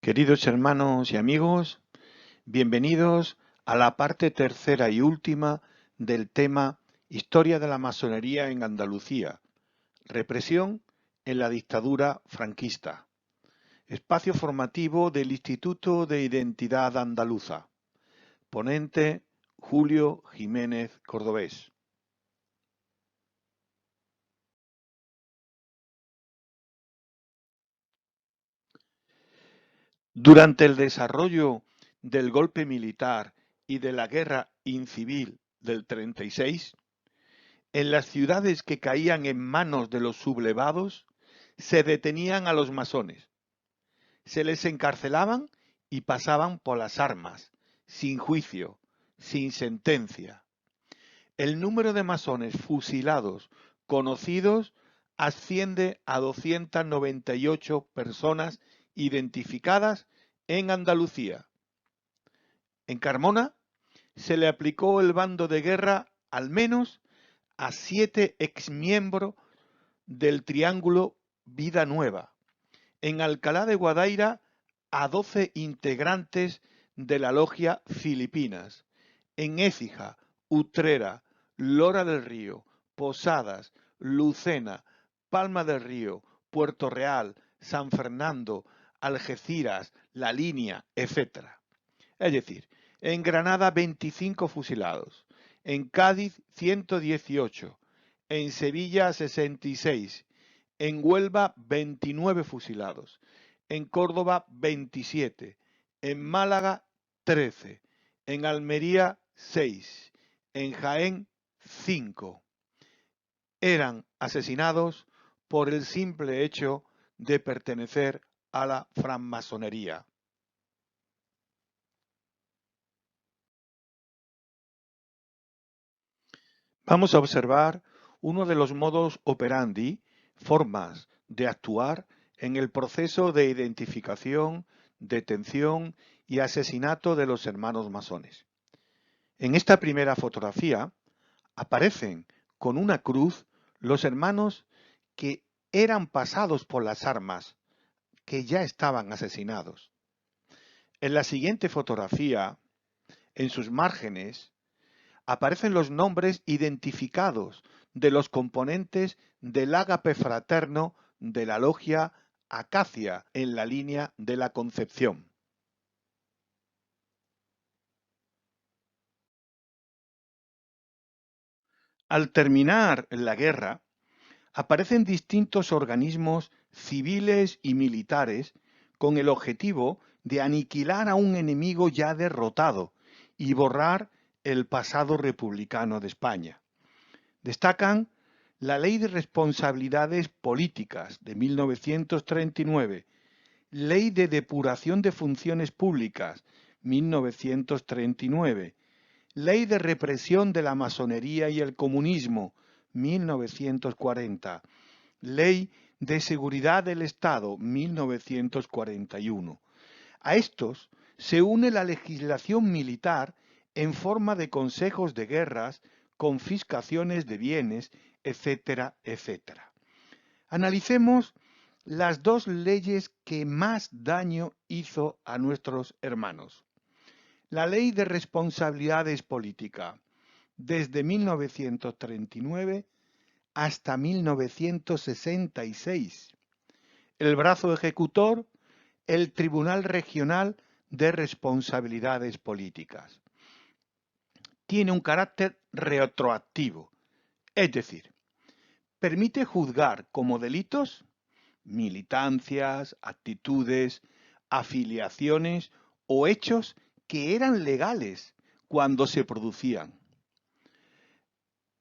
Queridos hermanos y amigos, bienvenidos a la parte tercera y última del tema Historia de la masonería en Andalucía, represión en la dictadura franquista, espacio formativo del Instituto de Identidad Andaluza. Ponente Julio Jiménez Cordobés. Durante el desarrollo del golpe militar y de la guerra incivil del 36, en las ciudades que caían en manos de los sublevados, se detenían a los masones, se les encarcelaban y pasaban por las armas, sin juicio, sin sentencia. El número de masones fusilados conocidos asciende a 298 personas identificadas en Andalucía. En Carmona se le aplicó el bando de guerra al menos a 7 exmiembros del Triángulo Vida Nueva. En Alcalá de Guadaira a 12 integrantes de la Logia Filipinas. En Écija, Utrera, Lora del Río, Posadas, Lucena, Palma del Río, Puerto Real, San Fernando, Algeciras, La Línea, etc. Es decir, en Granada 25 fusilados, en Cádiz 118, en Sevilla 66, en Huelva 29 fusilados, en Córdoba 27, en Málaga 13, en Almería 6, en Jaén 5. Eran asesinados por el simple hecho de pertenecer a la francmasonería. Vamos a observar uno de los modus operandi, formas de actuar en el proceso de identificación, detención y asesinato de los hermanos masones. En esta primera fotografía aparecen con una cruz los hermanos que eran pasados por las armas, que ya estaban asesinados. En la siguiente fotografía, en sus márgenes, aparecen los nombres identificados de los componentes del ágape fraterno de la logia Acacia en la línea de la Concepción. Al terminar la guerra, aparecen distintos organismos civiles y militares con el objetivo de aniquilar a un enemigo ya derrotado y borrar el pasado republicano de España. Destacan la Ley de Responsabilidades Políticas de 1939, Ley de Depuración de Funciones Públicas, 1939, Ley de Represión de la Masonería y el Comunismo, 1940, Ley de Seguridad del Estado, 1941. A estos se une la legislación militar en forma de consejos de guerras, confiscaciones de bienes, etcétera, etcétera. Analicemos las dos leyes que más daño hizo a nuestros hermanos. La Ley de Responsabilidades Políticas, desde 1939 hasta 1966. El brazo ejecutor, el Tribunal Regional de Responsabilidades Políticas. Tiene un carácter retroactivo, es decir, permite juzgar como delitos militancias, actitudes, afiliaciones o hechos que eran legales cuando se producían.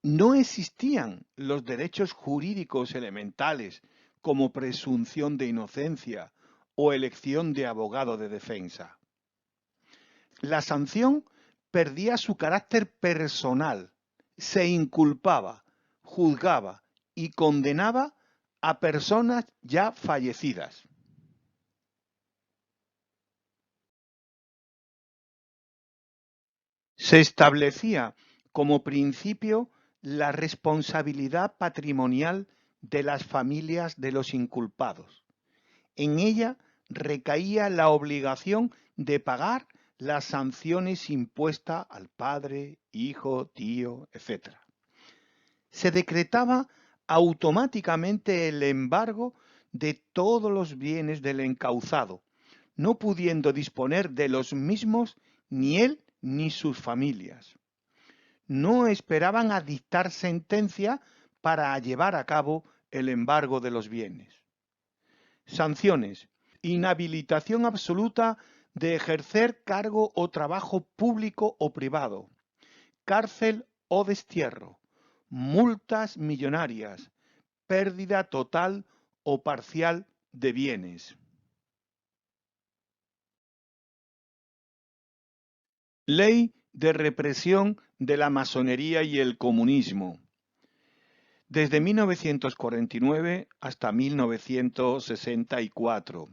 No existían los derechos jurídicos elementales como presunción de inocencia o elección de abogado de defensa. La sanción perdía su carácter personal, se inculpaba, juzgaba y condenaba a personas ya fallecidas. Se establecía como principio la responsabilidad patrimonial de las familias de los inculpados. En ella recaía la obligación de pagar las sanciones impuestas al padre, hijo, tío, etc. Se decretaba automáticamente el embargo de todos los bienes del encauzado, no pudiendo disponer de los mismos ni él ni sus familias. No esperaban a dictar sentencia para llevar a cabo el embargo de los bienes. Sanciones: inhabilitación absoluta de ejercer cargo o trabajo público o privado, cárcel o destierro, multas millonarias, pérdida total o parcial de bienes. Ley de represión de la masonería y el comunismo. Desde 1949 hasta 1964.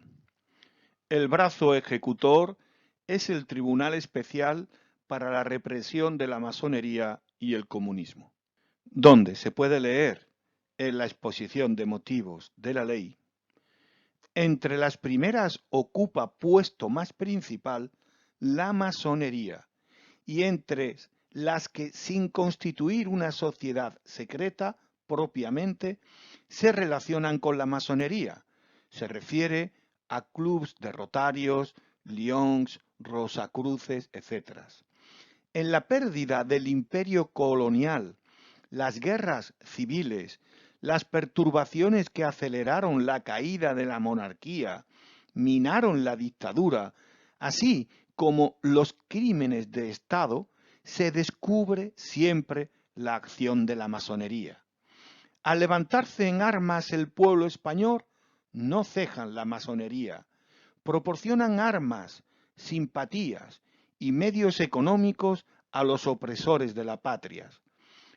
El brazo ejecutor es el Tribunal Especial para la Represión de la Masonería y el Comunismo, donde se puede leer en la exposición de motivos de la ley. Entre las primeras ocupa puesto más principal la masonería, y entre las que, sin constituir una sociedad secreta propiamente, se relacionan con la masonería. Se refiere a clubs de Rotarios, Lions, Rosacruces, etc. En la pérdida del imperio colonial, las guerras civiles, las perturbaciones que aceleraron la caída de la monarquía, minaron la dictadura, así como los crímenes de Estado, se descubre siempre la acción de la masonería. Al levantarse en armas el pueblo español, no cejan la masonería, proporcionan armas, simpatías y medios económicos a los opresores de la patria.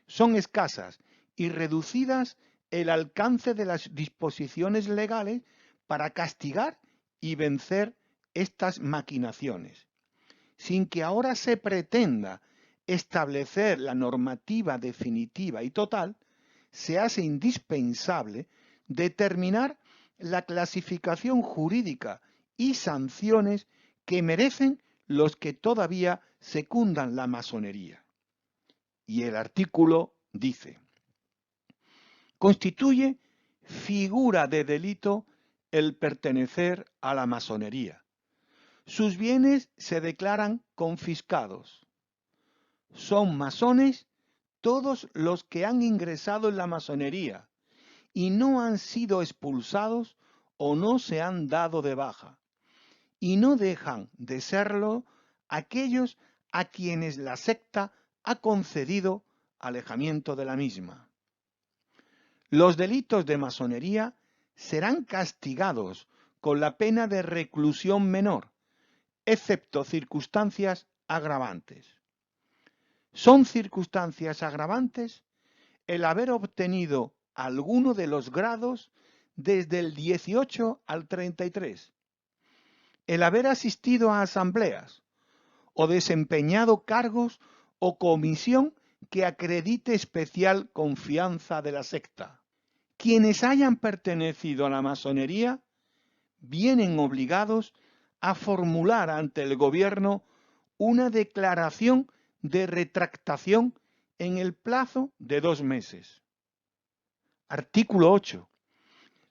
Son escasas y reducidas el alcance de las disposiciones legales para castigar y vencer estas maquinaciones, sin que ahora se pretenda establecer la normativa definitiva y total. Se hace indispensable determinar la clasificación jurídica y sanciones que merecen los que todavía secundan la masonería. Y el artículo dice: constituye figura de delito el pertenecer a la masonería. Sus bienes se declaran confiscados. Son masones todos los que han ingresado en la masonería y no han sido expulsados o no se han dado de baja, y no dejan de serlo aquellos a quienes la secta ha concedido alejamiento de la misma. Los delitos de masonería serán castigados con la pena de reclusión menor, excepto circunstancias agravantes. Son circunstancias agravantes el haber obtenido alguno de los grados desde el 18 al 33, el haber asistido a asambleas o desempeñado cargos o comisión que acredite especial confianza de la secta. Quienes hayan pertenecido a la masonería vienen obligados a formular ante el gobierno una declaración de retractación en el plazo de 2 meses. Artículo 8.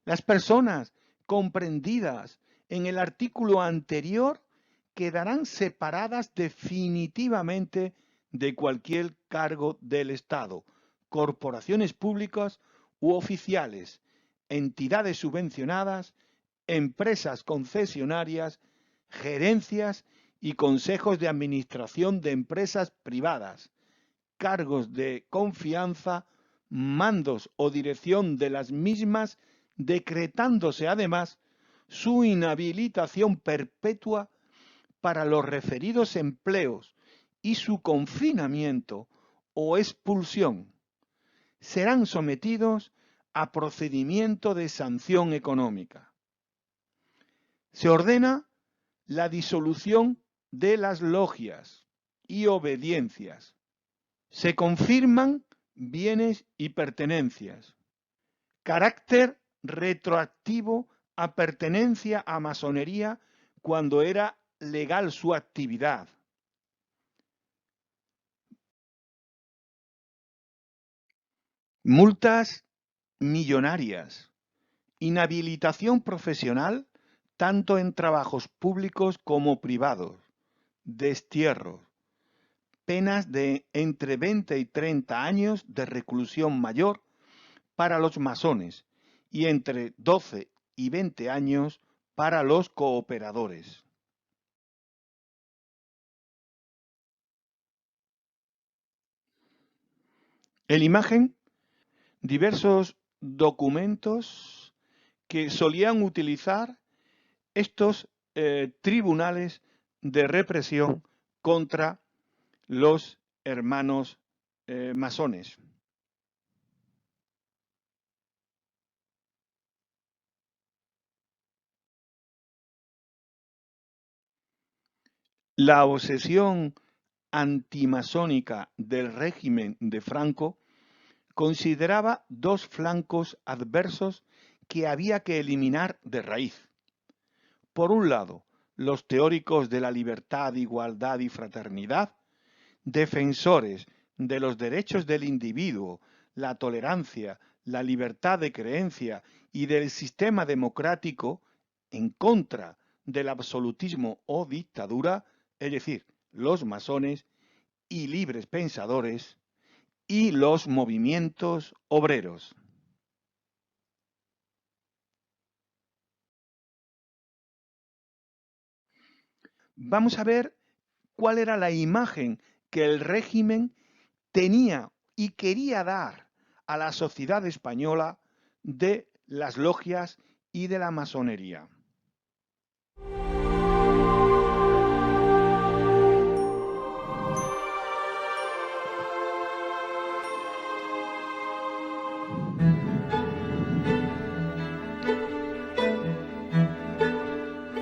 Las personas comprendidas en el artículo anterior quedarán separadas definitivamente de cualquier cargo del Estado, corporaciones públicas u oficiales, entidades subvencionadas, empresas concesionarias, gerencias y consejos de administración de empresas privadas, cargos de confianza, mandos o dirección de las mismas, decretándose además su inhabilitación perpetua para los referidos empleos y su confinamiento o expulsión. Serán sometidos a procedimiento de sanción económica. Se ordena la disolución de las logias y obediencias. Se confirman bienes y pertenencias. Carácter retroactivo a pertenencia a masonería cuando era legal su actividad. Multas millonarias, inhabilitación profesional tanto en trabajos públicos como privados, destierros, penas de entre 20 y 30 años de reclusión mayor para los masones y entre 12 y 20 años para los cooperadores. En imagen, diversos documentos que solían utilizar estos tribunales de represión contra los hermanos masones. La obsesión antimasónica del régimen de Franco consideraba dos flancos adversos que había que eliminar de raíz. Por un lado, los teóricos de la libertad, igualdad y fraternidad, defensores de los derechos del individuo, la tolerancia, la libertad de creencia y del sistema democrático en contra del absolutismo o dictadura, es decir, los masones y libres pensadores, y los movimientos obreros. Vamos a ver cuál era la imagen que el régimen tenía y quería dar a la sociedad española de las logias y de la masonería.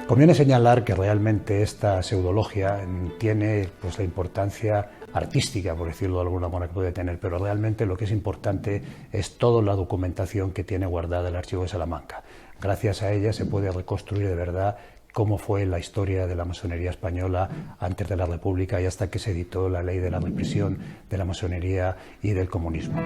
Conviene señalar que realmente esta pseudologia tiene pues, la importancia artística, por decirlo de alguna manera, que puede tener, pero realmente lo que es importante es toda la documentación que tiene guardada el Archivo de Salamanca. Gracias a ella se puede reconstruir de verdad cómo fue la historia de la masonería española antes de la República y hasta que se editó la Ley de la Represión de la Masonería y del Comunismo.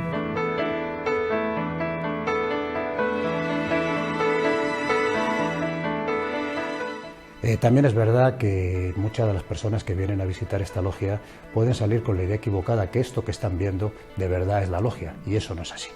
También es verdad que muchas de las personas que vienen a visitar esta logia pueden salir con la idea equivocada que esto que están viendo de verdad es la logia, y eso no es así.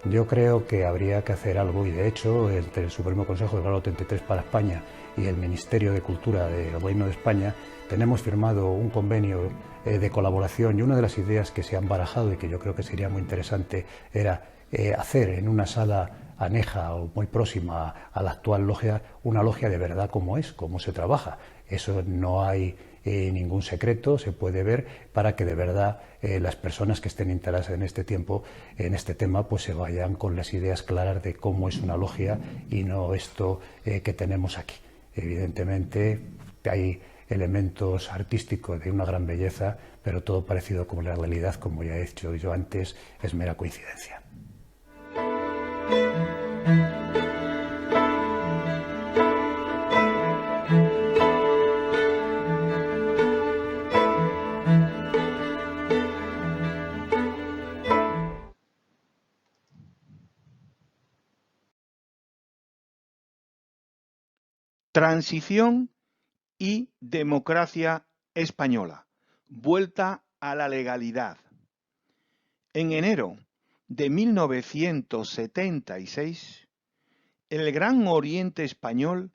Yo creo que habría que hacer algo, y de hecho entre el Supremo Consejo del Grado 33 para España y el Ministerio de Cultura del Reino de España tenemos firmado un convenio de colaboración, y una de las ideas que se han barajado y que yo creo que sería muy interesante era hacer en una sala aneja o muy próxima a la actual logia una logia de verdad como es, cómo se trabaja. Eso no hay ningún secreto, se puede ver, para que de verdad las personas que estén interesadas en este tiempo, en este tema, pues se vayan con las ideas claras de cómo es una logia y no esto que tenemos aquí. Evidentemente hay elementos artísticos de una gran belleza, pero todo parecido con la realidad, como ya he dicho yo antes, es mera coincidencia. Transición y democracia española. Vuelta a la legalidad. En enero de 1976, el Gran Oriente Español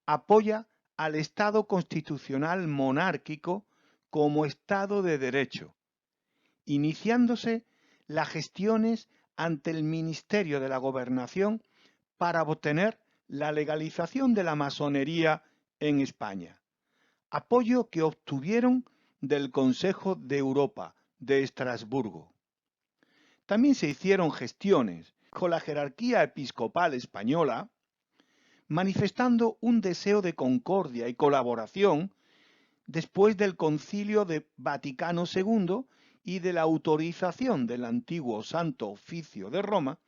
apoya al Estado constitucional monárquico como Estado de Derecho, iniciándose las gestiones ante el Ministerio de la Gobernación para obtener la legalización de la masonería en España, apoyo que obtuvieron del Consejo de Europa de Estrasburgo. También se hicieron gestiones con la jerarquía episcopal española, manifestando un deseo de concordia y colaboración después del Concilio de Vaticano II y de la autorización del antiguo Santo Oficio de Roma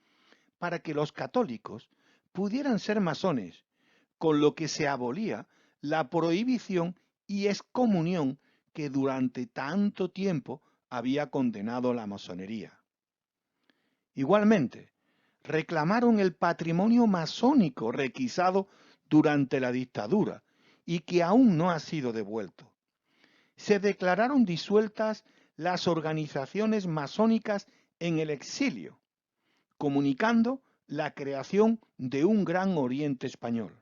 para que los católicos pudieran ser masones con lo que se abolía la prohibición y excomunión que durante tanto tiempo había condenado la masonería. Igualmente, reclamaron el patrimonio masónico requisado durante la dictadura y que aún no ha sido devuelto. Se declararon disueltas las organizaciones masónicas en el exilio, comunicando la creación de un Gran Oriente Español.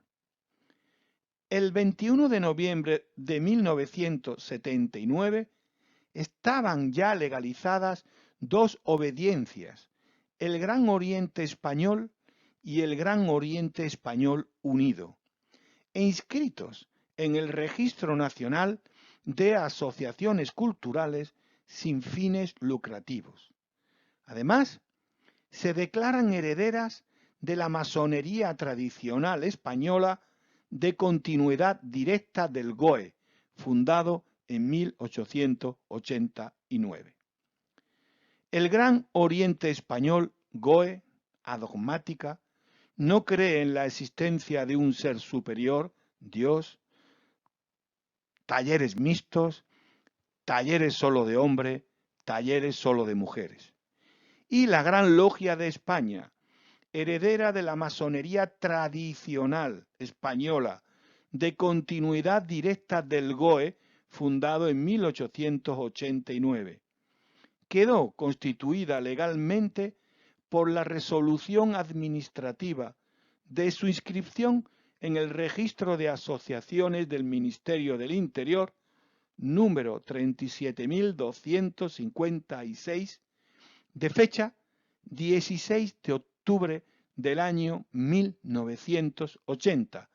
El 21 de noviembre de 1979 estaban ya legalizadas dos obediencias, el Gran Oriente Español y el Gran Oriente Español Unido, e inscritos en el Registro Nacional de Asociaciones Culturales sin fines lucrativos. Además, se declaran herederas de la masonería tradicional española de continuidad directa del GOE, fundado en 1889. El Gran Oriente Español, GOE, adogmática, no cree en la existencia de un ser superior, Dios, talleres mixtos, talleres solo de hombre, talleres solo de mujeres. Y la Gran Logia de España, heredera de la masonería tradicional española, de continuidad directa del GOE, fundado en 1889. Quedó constituida legalmente por la resolución administrativa de su inscripción en el Registro de Asociaciones del Ministerio del Interior, número 37.256, de fecha 16 de octubre del año 1980,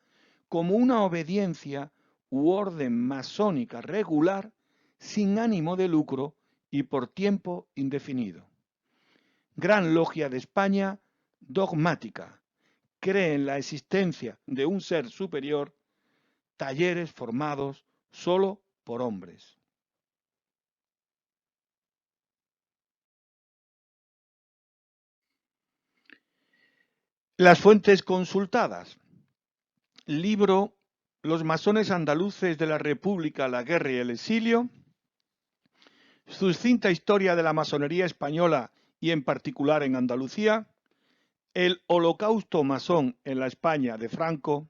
como una obediencia u orden masónica regular sin ánimo de lucro y por tiempo indefinido. Gran Logia de España, dogmática, cree en la existencia de un ser superior, talleres formados solo por hombres. Las fuentes consultadas. Libro Los masones andaluces de la República, la guerra y el exilio. Sucinta historia de la masonería española y en particular en Andalucía. El holocausto masón en la España de Franco.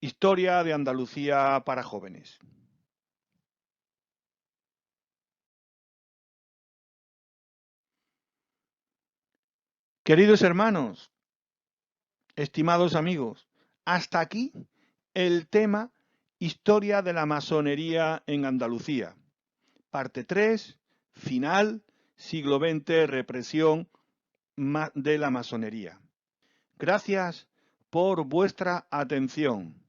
Historia de Andalucía para jóvenes. Queridos hermanos, estimados amigos, hasta aquí el tema Historia de la masonería en Andalucía. Parte 3, final, siglo XX, represión de la masonería. Gracias por vuestra atención.